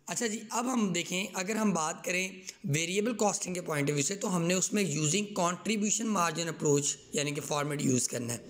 अच्छा जी, अब हम देखें, अगर हम बात करें वेरिएबल कॉस्टिंग के पॉइंट ऑफ व्यू से, तो हमने उसमें यूजिंग कंट्रीब्यूशन मार्जिन अप्रोच यानी कि फॉर्मेट यूज़ करना है।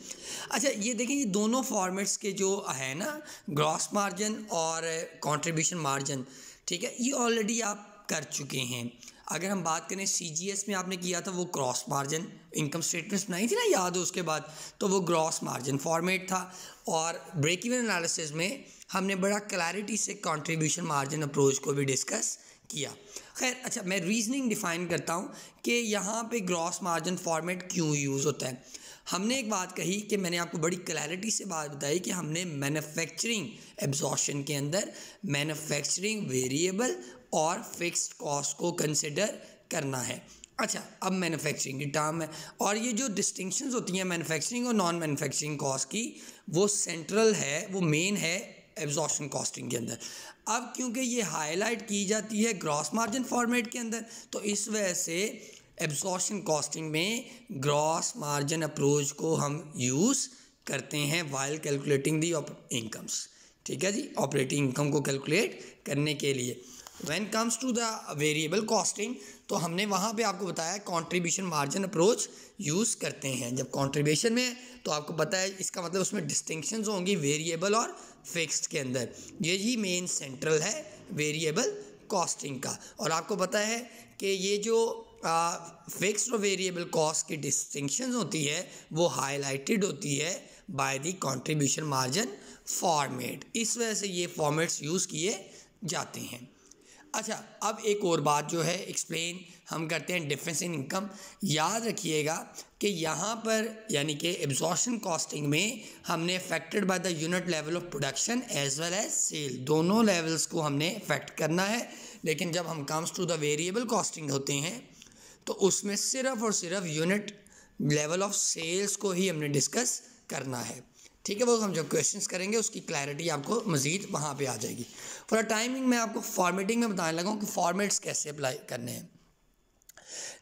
अच्छा ये देखें, ये दोनों फॉर्मेट्स के जो है ना, ग्रॉस मार्जिन और कंट्रीब्यूशन मार्जिन, ठीक है, ये ऑलरेडी आप कर चुके हैं। अगर हम बात करें CGS में आपने किया था वो क्रॉस मार्जिन इनकम स्टेटमेंट्स बनाई थी ना, याद हो उसके बाद, तो वो ग्रॉस मार्जिन फॉर्मेट था। और ब्रेक इवन एनालिसिस में हमने बड़ा क्लैरिटी से कंट्रीब्यूशन मार्जिन अप्रोच को भी डिस्कस किया। खैर अच्छा, मैं रीजनिंग डिफ़ाइन करता हूँ कि यहाँ पे ग्रॉस मार्जिन फॉर्मेट क्यों यूज़ होता है। हमने एक बात कही कि मैंने आपको बड़ी क्लैरिटी से बात बताई कि हमने मैन्युफैक्चरिंग एब्जॉर्प्शन के अंदर मैन्युफैक्चरिंग वेरिएबल और फिक्स्ड कॉस्ट को कंसिडर करना है। अच्छा, अब मैन्युफैक्चरिंग की टर्म है, और ये जो डिस्टिंक्शंस होती हैं मैन्युफैक्चरिंग और नॉन मैन्युफैक्चरिंग कॉस्ट की, वो सेंट्रल है, वो मेन है एब्जॉर्प्शन कॉस्टिंग के अंदर। अब क्योंकि ये हाईलाइट की जाती है ग्रॉस मार्जिन फॉर्मेट के अंदर, तो इस वजह से एब्जॉर्प्शन कॉस्टिंग में ग्रॉस मार्जिन अप्रोच को हम यूज़ करते हैं वाइल कैलकुलेटिंग दी इनकम्स। ठीक है जी, ऑपरेटिंग इनकम को कैलकुलेट करने के लिए। When comes to the variable costing, तो हमने वहाँ पे आपको बताया कंट्रीब्यूशन मार्जिन अप्रोच यूज़ करते हैं। जब कंट्रीब्यूशन में तो आपको पता है इसका मतलब उसमें डिस्टिंक्शंस होंगी वेरिएबल और फिक्स्ड के अंदर। यही मेन सेंट्रल है वेरिएबल कॉस्टिंग का। और आपको पता है कि ये जो फिक्स्ड और वेरिएबल कॉस्ट की डिस्टिंक्शंस होती है वो हाईलाइटेड होती है by the contribution margin format. इस वजह से ये फॉर्मेट्स यूज़ किए जाते हैं। अच्छा, अब एक और बात जो है एक्सप्लेन हम करते हैं डिफरेंस इन इनकम। याद रखिएगा कि यहाँ पर यानी कि एब्जॉर्प्शन कॉस्टिंग में हमने affected by the unit level of production as well as sale, दोनों लेवल्स को हमने अफेक्ट करना है। लेकिन जब हम comes to the variable costing होते हैं तो उसमें सिर्फ और सिर्फ यूनिट लेवल ऑफ सेल्स को ही हमने डिस्कस करना है। ठीक है, वो हम जब क्वेश्चंस करेंगे उसकी क्लैरिटी आपको मज़ीद वहाँ पे आ जाएगी। फॉर टाइमिंग मैं आपको फॉर्मेटिंग में बताने लगा हूँ कि फॉर्मेट्स कैसे अप्लाई करने हैं।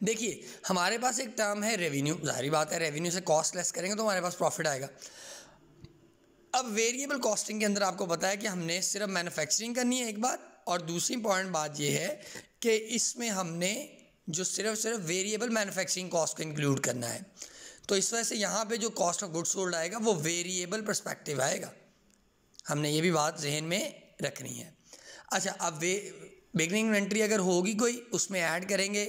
देखिए, हमारे पास एक टर्म है रेवेन्यू, जाहिर बात है रेवेन्यू से कॉस्ट लेस करेंगे तो हमारे पास प्रॉफिट आएगा। अब वेरिएबल कॉस्टिंग के अंदर आपको पता है कि हमने सिर्फ मैन्युफैक्चरिंग करनी है एक बात, और दूसरी पॉइंट बात ये है कि इसमें हमने जो सिर्फ वेरिएबल मैन्युफैक्चरिंग कॉस्ट को इंक्लूड करना है। तो इस वजह से यहाँ पे जो कॉस्ट ऑफ गुड्स सोल्ड आएगा वो वेरिएबल पर्सपेक्टिव आएगा। हमने ये भी बात जहन में रखनी है। अच्छा, अब बिगनिंग इन्वेंट्री अगर होगी कोई, उसमें ऐड करेंगे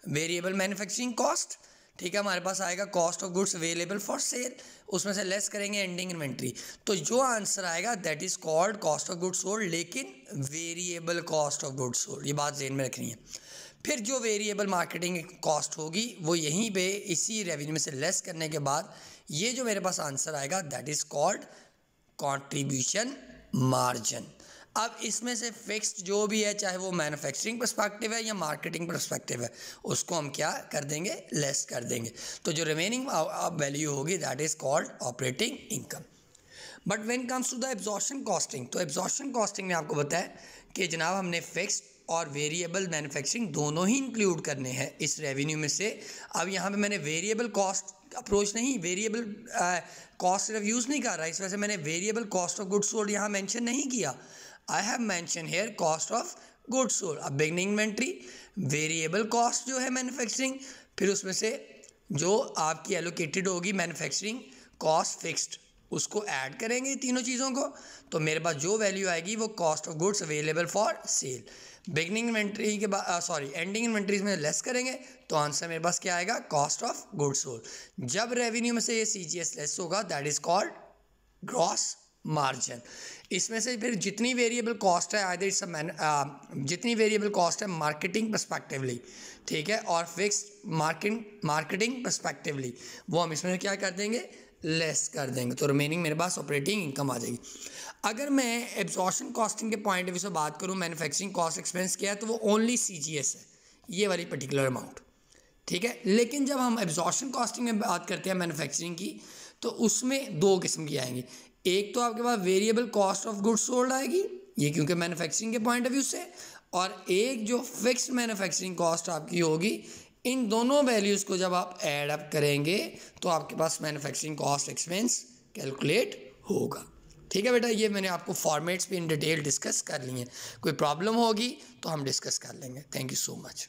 वेरिएबल मैन्युफैक्चरिंग कॉस्ट। ठीक है, हमारे पास आएगा cost of goods available for sale, उसमें से लेस करेंगे एंडिंग इन्वेंट्री। तो जो आंसर आएगा that is called cost of goods sold, लेकिन variable cost of goods sold, ये बात जहन में रखनी है। फिर जो वेरिएबल मार्केटिंग कॉस्ट होगी वो यहीं पे इसी रेवेन्यू में से लेस करने के बाद ये जो मेरे पास आंसर आएगा that is called contribution margin. अब इसमें से फिक्स्ड जो भी है, चाहे वो मैन्युफैक्चरिंग पर्सपेक्टिव है या मार्केटिंग पर्सपेक्टिव है, उसको हम क्या कर देंगे, लेस कर देंगे। तो जो रिमेनिंग वैल्यू होगी that is called operating income. But when comes to the absorption costing, तो एब्जॉर्प्शन कॉस्टिंग में आपको बताया कि जनाब हमने फिक्स्ड और वेरिएबल मैन्युफैक्चरिंग दोनों ही इंक्लूड करने हैं इस रेवेन्यू में से। अब यहाँ पे मैंने वेरिएबल कॉस्ट अप्रोच नहीं, वेरिएबल कॉस्ट सिर्फ यूज़ नहीं कर रहा, इस वजह से मैंने variable cost of goods sold यहाँ मेंशन नहीं किया। I have mention here cost of goods sold. अब बिगनिंग इन्वेंट्री, वेरिएबल कॉस्ट जो है मैन्युफैक्चरिंग, फिर उसमें से जो आपकी एलोकेटेड होगी मैन्युफैक्चरिंग कॉस्ट फिक्स्ड, उसको ऐड करेंगे तीनों चीज़ों को, तो मेरे पास जो वैल्यू आएगी वो cost of goods available for sale. Beginning inventory के बाद एंडिंग इन्वेंट्रीज में लेस करेंगे तो आंसर मेरे पास क्या आएगा, कॉस्ट ऑफ गुड्स सोल्ड। जब रेवेन्यू में से ये CGS लेस होगा that is called gross margin. इसमें से फिर जितनी वेरिएबल कॉस्ट है आइदर इट्स जितनी वेरिएबल कॉस्ट है मार्केटिंग पर्सपेक्टिवली, ठीक है, और फिक्स्ड मार्केटिंग पर्सपेक्टिवली, वो हम इसमें क्या कर देंगे, लेस कर देंगे। तो रिमेनिंग मेरे पास ऑपरेटिंग इनकम आ जाएगी। अगर मैं एब्जॉर्प्शन कॉस्टिंग के पॉइंट ऑफ व्यू से बात करूं, मैन्युफैक्चरिंग कॉस्ट एक्सपेंस क्या है, तो वो ओनली CGS है, ये वाली पर्टिकुलर अमाउंट, ठीक है। लेकिन जब हम एब्जॉर्प्शन कॉस्टिंग में बात करते हैं मैन्युफैक्चरिंग की, तो उसमें दो किस्म की आएंगी। एक तो आपके पास variable cost of goods sold आएगी, ये क्योंकि मैन्युफैक्चरिंग के पॉइंट ऑफ व्यू से, और एक जो फिक्स्ड मैन्युफैक्चरिंग कॉस्ट आपकी होगी। इन दोनों वैल्यूज़ को जब आप ऐड अप करेंगे तो आपके पास मैन्युफैक्चरिंग कॉस्ट एक्सपेंस कैलकुलेट होगा। ठीक है बेटा, ये मैंने आपको फॉर्मेट्स पे इन डिटेल डिस्कस कर लिए हैं। कोई प्रॉब्लम होगी तो हम डिस्कस कर लेंगे। Thank you so much.